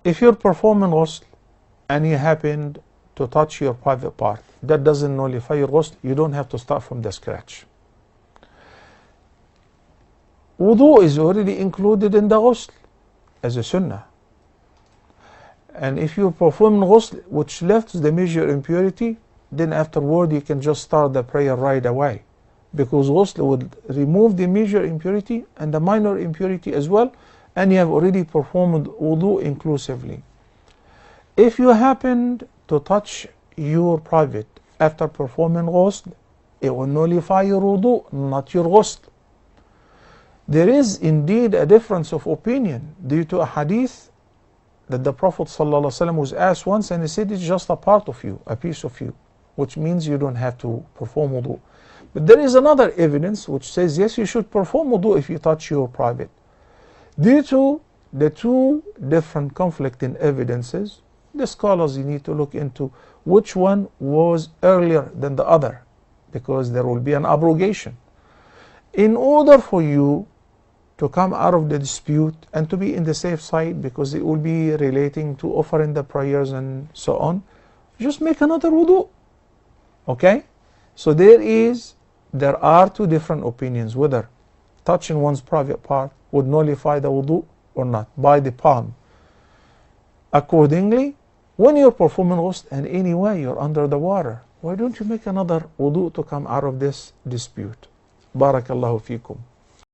If you're performing ghusl and you happened to touch your private part, that doesn't nullify your ghusl. You don't have to start from the scratch. Wudu is already included in the ghusl as a sunnah. And if you perform ghusl which left the major impurity, then afterward you can just start the prayer right away, because ghusl would remove the major impurity and the minor impurity as well, and you have already performed wudu inclusively. If you happened to touch your private after performing ghusl, it will nullify your wudu, not your ghusl. There is indeed a difference of opinion due to a hadith that the Prophet ﷺ was asked once, and he said it's just a part of you, a piece of you, which means you don't have to perform wudu. But there is another evidence which says yes, you should perform wudu if you touch your private. Due to the two different conflicting evidences, the scholars, you need to look into which one was earlier than the other, because there will be an abrogation. In order for you to come out of the dispute and to be in the safe side, because it will be relating to offering the prayers and so on, just make another wudu. Okay? So there are two different opinions whether touching one's private part would nullify the wudu or not by the palm. Accordingly, when you're performing ghusl and anyway you're under the water, why don't you make another wudu to come out of this dispute? Barakallahu feekum.